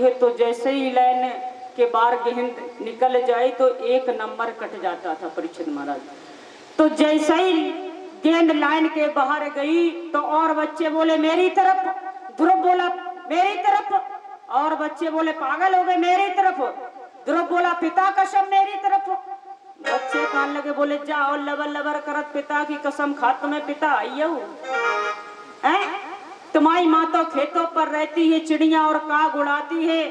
है तो जैसे ही लाइन के बाहर गेंद निकल जाए तो 1 नंबर कट जाता था परीक्षित महाराज। तो जैसे ही गेंद लाइन के बाहर गई तो और बच्चे बोले मेरी तरफ, ध्रुव बोला मेरी तरफ, और बच्चे बोले पागल हो गए मेरी तरफ, ध्रुव बोला पिता कसम मेरी तरफ। बच्चे कहने लगे बोले जाओ लबर लबर करत पिता की कसम खा, तुम्हें पिता आई है, तुम्हारी माँ तो खेतों पर रहती है, चिड़िया और काग उड़ाती है,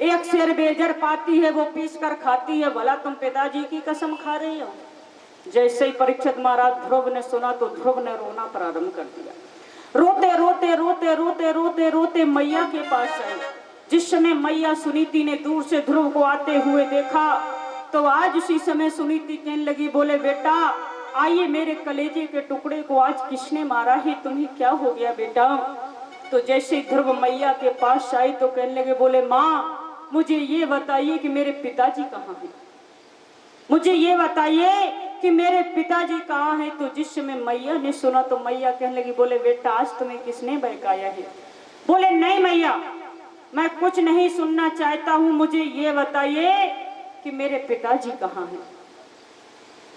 एक शेर बेजर पाती है वो पीस कर खाती है, भला तुम पिताजी की कसम खा रही हो। जैसे ही परीक्षित महाराज ध्रुव ने सुना तो ध्रुव ने रोना प्रारंभ कर दिया। रोते रोते रोते रोते रोते रोते मैया के पास आए। जिस समय मैया सुनीति ने दूर से ध्रुव को आते हुए देखा तो आज उसी समय सुनीति कहने लगी बोले बेटा आइए मेरे कलेजे के टुकड़े को आज किसने मारा है, तुम्हें क्या हो गया बेटा। तो जैसे ध्रुव मैया के पास आई तो कहने लगे बोले माँ मुझे ये बताइए कि मेरे पिताजी कहाँ हैं, मुझे ये बताइए कि मेरे पिताजी कहाँ हैं। तो जिस समय मैया ने सुना तो मैया कहने लगी बोले बेटा आज तुम्हें किसने बहकाया है। बोले नहीं मैया मैं कुछ नहीं सुनना चाहता हूँ, मुझे ये बताइए कि मेरे पिताजी कहाँ हैं।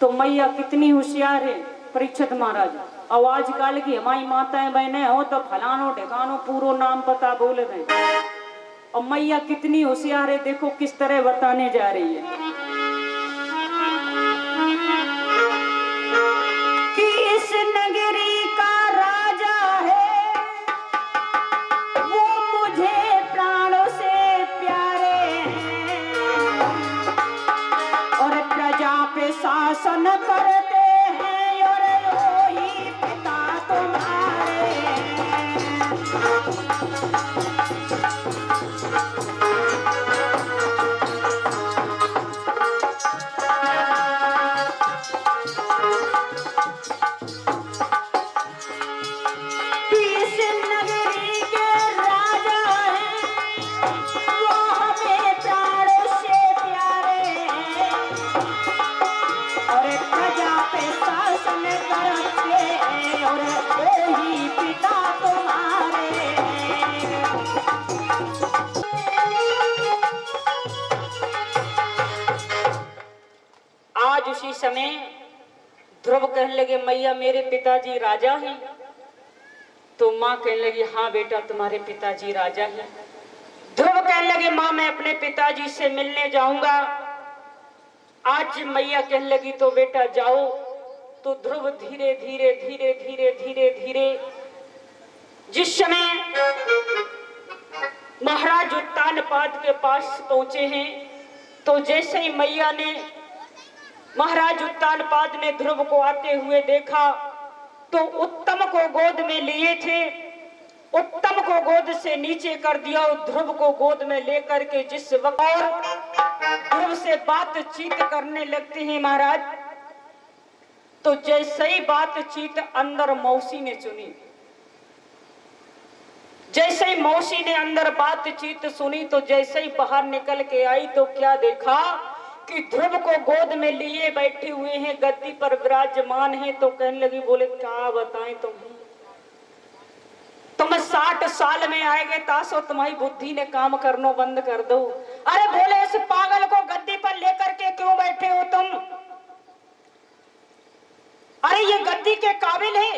तो मैया कितनी होशियार है परीक्षित महाराज, और आजकल की हमारी माताएं बहनें हो तो फलानो ठिकानो पूरा नाम पता बोल रहे, और मैया कितनी होशियार है देखो किस तरह बताने जा रही है कि इस नगरी का राजा है वो मुझे प्राणों से प्यारे हैं और प्रजा पे शासन करते हैं और वही पिता तुम्हारे। उसी समय ध्रुव कहने लगे मैया मेरे पिताजी राजा हैं। तो माँ कहने लगी हाँ बेटा तुम्हारे पिताजी राजा हैं। ध्रुव कहने लगे माँ मैं अपने पिताजी से मिलने जाऊंगा। आज मैया कहने लगी तो बेटा जाओ। तो ध्रुव धीरे धीरे धीरे धीरे धीरे धीरे जिस समय महाराज उत्तानपाद के पास पहुंचे हैं तो जैसे ही मैया ने महाराज उत्तानपाद ने ध्रुव को आते हुए देखा तो उत्तम को गोद में लिए थे, उत्तम को गोद से नीचे कर दिया और ध्रुव को गोद में लेकर के जिस वक्त और ध्रुव से बातचीत करने लगते हैं महाराज, तो जैसे ही बातचीत अंदर मौसी ने सुनी, जैसे ही मौसी ने अंदर बातचीत सुनी तो जैसे ही बाहर निकल के आई तो क्या देखा कि ध्रुव को गोद में लिए बैठे हुए हैं, गद्दी पर विराजमान है। तो कहने लगी बोले क्या बताएं तुम 60 साल में आएगे तासो तुम्हारी बुद्धि ने काम करना बंद कर दो। अरे बोले इस पागल को गद्दी पर लेकर के क्यों बैठे हो तुम, अरे ये गद्दी के काबिल है,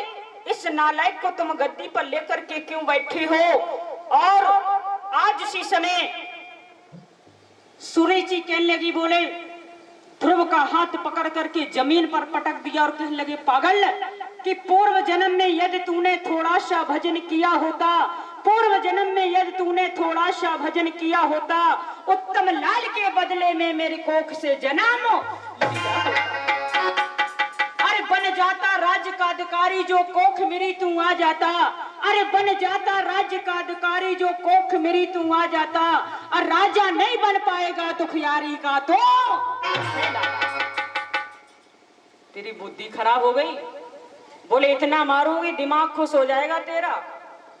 इस नालायक को तुम गद्दी पर लेकर के क्यों बैठे हो। और आज इसी समय सुनीति कहने लगी बोले ध्रुव का हाथ पकड़ करके जमीन पर पटक दिया और कहने लगे पागल कि पूर्व जन्म में यदि तूने थोड़ा सा भजन किया होता, पूर्व जन्म में यदि तूने थोड़ा सा भजन किया होता, उत्तम लाल के बदले में मेरे कोख से जन्म अरे बन जाता राज्य का अधिकारी जो कोख मेरी तू आ जाता, अरे बन जाता राज्य का अधिकारी जो कोख मेरी तू आ जाता, और राजा नहीं बन पाएगा दुखियारी का तो तेरी बुद्धि खराब हो गई। बोले इतना मारूंगी दिमाग खुश हो जाएगा तेरा।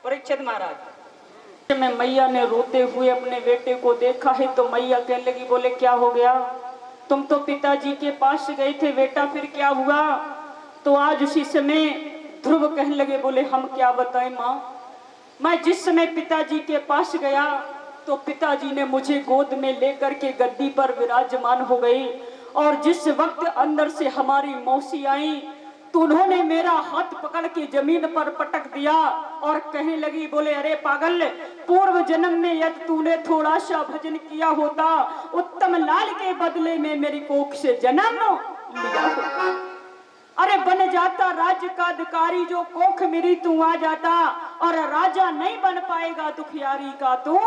परीक्षित महाराज में मैया ने रोते हुए अपने बेटे को देखा है तो मैया कहने लगी बोले क्या हो गया, तुम तो पिताजी के पास गए थे बेटा फिर क्या हुआ। तो आज उसी समय ध्रुव कहने लगे बोले हम क्या बताएं माँ, मैं जिस समय पिताजी के पास गया तो पिताजी ने मुझे गोद में लेकर के गद्दी पर विराजमान हो गई। और जिस वक्त अंदर से हमारी मौसी आई तो उन्होंने मेरा हाथ पकड़ के जमीन पर पटक दिया और कहने लगी, बोले अरे पागल, पूर्व जन्म में यदि तूने थोड़ा सा भजन किया होता, उत्तम लाल के बदले में मेरी कोख से जन्म लिया होता। अरे बन जाता राज्य का अधिकारी, जो कोख मेरी तू आ जाता, और राजा नहीं बन पाएगा दुखियारी का तू।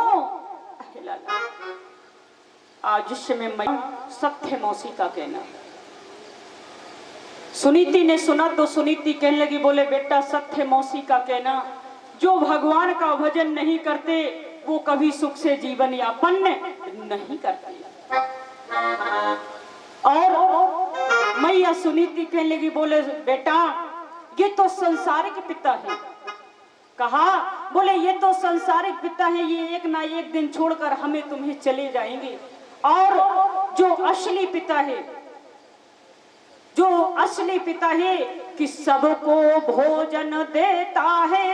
आज इसमें मैं सत्य मौसी का कहना। सुनीति ने सुना तो सुनीति कहने लगी, बोले बेटा सत्य मौसी का कहना, जो भगवान का भजन नहीं करते वो कभी सुख से जीवन यापन नहीं करते। और मैया सुनीति कहने लगी, बोले बेटा ये तो संसारिक पिता है। कहा, बोले ये तो संसारिक पिता है, ये एक ना एक दिन छोड़कर हमें तुम्हें चले जाएंगे। और जो असली पिता है, जो असली पिता है कि सबको भोजन देता है,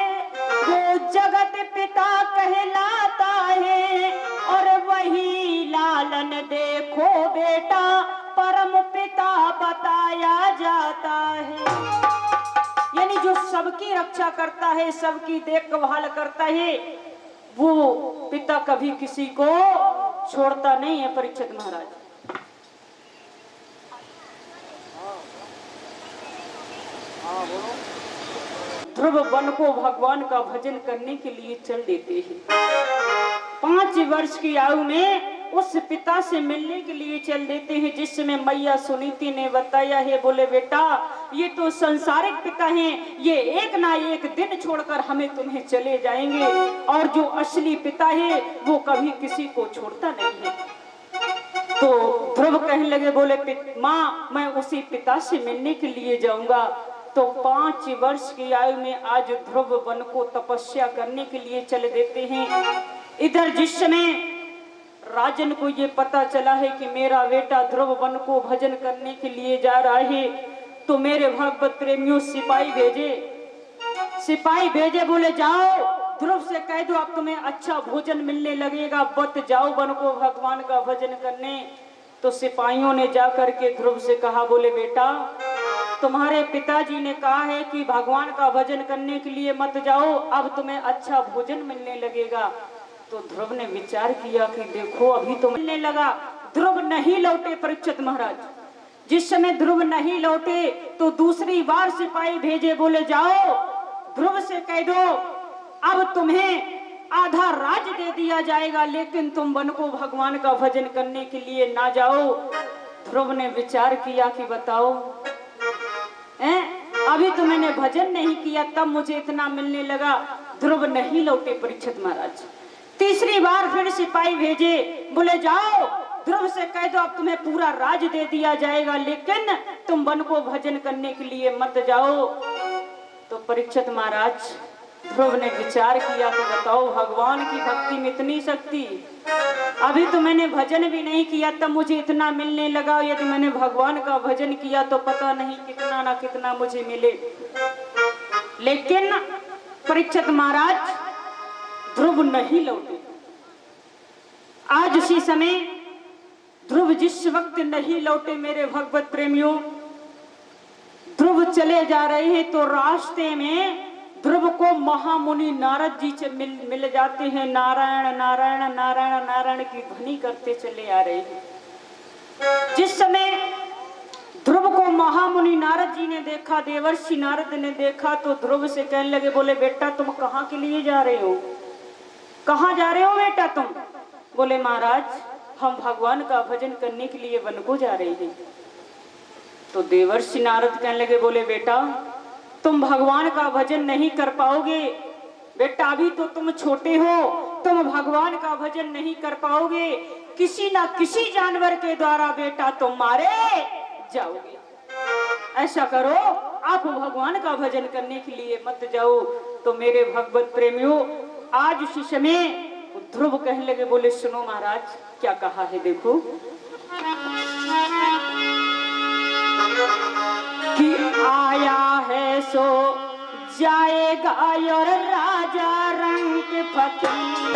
वो जगत पिता कहलाता है। और वही लालन देखो बेटा परम पिता बताया जाता है। यानी जो सबकी रक्षा करता है, सबकी देखभाल करता है, वो पिता कभी किसी को छोड़ता नहीं है। परीक्षित महाराज, ध्रुव वन को भगवान का भजन करने के लिए चल देते हैं। 5 वर्ष की आयु में उस पिता से मिलने के लिए चल देते हैं, जिसमें मैया सुनीति ने बताया है, बोले बेटा ये तो संसारिक पिता हैं, ये एक ना एक दिन छोड़कर हमें तुम्हें चले जाएंगे। और जो असली पिता है वो कभी किसी को छोड़ता नहीं है। तो ध्रुव कहने लगे, बोले माँ मैं उसी पिता से मिलने के लिए जाऊंगा। तो 5 वर्ष की आयु में आज ध्रुव वन को तपस्या करने के लिए चले देते हैं। इधर जिस समय राजन को ये पता चला है कि मेरा बेटा ध्रुव वन को भजन करने के लिए जा रहा है, तो मेरे भगवत प्रेमियों सिपाही भेजे, बोले जाओ ध्रुव से कह दो अब तुम्हें अच्छा भोजन मिलने लगेगा, बत जाओ वन को भगवान का भजन करने। तो सिपाहियों ने जाकर के ध्रुव से कहा, बोले बेटा तुम्हारे पिताजी ने कहा है कि भगवान का भजन करने के लिए मत जाओ, अब तुम्हें अच्छा भोजन मिलने लगेगा। तो ध्रुव ने विचार किया कि देखो अभी तो मिलने लगा। ध्रुव नहीं लौटे। परीक्षित महाराज, जिस समय ध्रुव नहीं लौटे तो दूसरी बार सिपाही भेजे, बोले जाओ ध्रुव से कह दो अब तुम्हें आधा राज दे दिया जाएगा, लेकिन तुम वन को भगवान का भजन करने के लिए ना जाओ। ध्रुव ने विचार किया कि बताओ अभी तो मैंने भजन नहीं किया, तब मुझे इतना मिलने लगा। ध्रुव नहीं लौटे। परीक्षित महाराज तीसरी बार फिर सिपाही भेजे, बोले जाओ ध्रुव से कह दो अब तुम्हें पूरा राज दे दिया जाएगा, लेकिन तुम वन को भजन करने के लिए मत जाओ। तो परीक्षित महाराज ध्रुव ने विचार किया कि बताओ भगवान की भक्ति में इतनी शक्ति, अभी तो मैंने भजन भी नहीं किया तब मुझे इतना मिलने लगा, यदि मैंने भगवान का भजन किया तो पता नहीं कितना ना कितना मुझे मिले। लेकिन परीक्षित महाराज ध्रुव नहीं लौटे। आज उसी समय ध्रुव जिस वक्त नहीं लौटे, मेरे भगवत प्रेमियों, ध्रुव चले जा रहे हैं तो रास्ते में ध्रुव को महामुनि नारद जी से मिल जाते हैं। नारायण नारायण नारायण नारायण की ध्वनि करते चले आ रहे हैं। जिस समय ध्रुव को महामुनि नारद जी ने देखा, देवर्षि नारद ने देखा, तो ध्रुव से कहने लगे, बोले बेटा तुम कहाँ के लिए जा रहे हो, कहाँ जा रहे हो बेटा तुम? बोले महाराज हम भगवान का भजन करने के लिए वन को जा रहे हैं। तो देवर्षि नारद कहने लगे, बोले बेटा तुम भगवान का भजन नहीं कर पाओगे बेटा, अभी तो तुम छोटे हो, तुम भगवान का भजन नहीं कर पाओगे, किसी ना किसी जानवर के द्वारा बेटा तुम मारे जाओगे। ऐसा करो आप भगवान का भजन करने के लिए मत जाओ। तो मेरे भगवत प्रेमियों, आज उसी समय ध्रुव कहने लगे, बोले सुनो महाराज क्या कहा है देखो, कि आया है सो जाएगा और राजा रंग फकीर,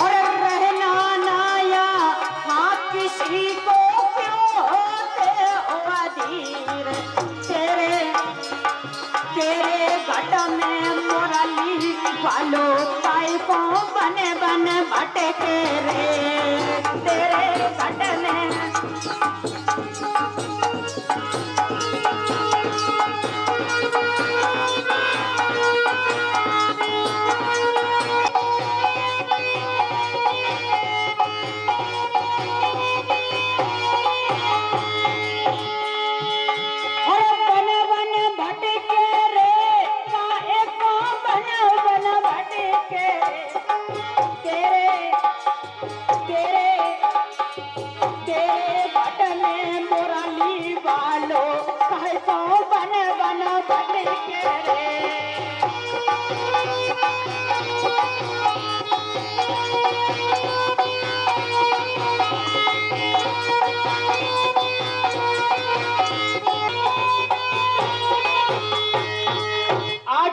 और रहना नाया हाँ किसी को क्यों होते हो अधीर। तेरे तेरे घट में मुरली वालों पाइपों बने बन भटके रे। तेरे घट में बन बन भटके रे।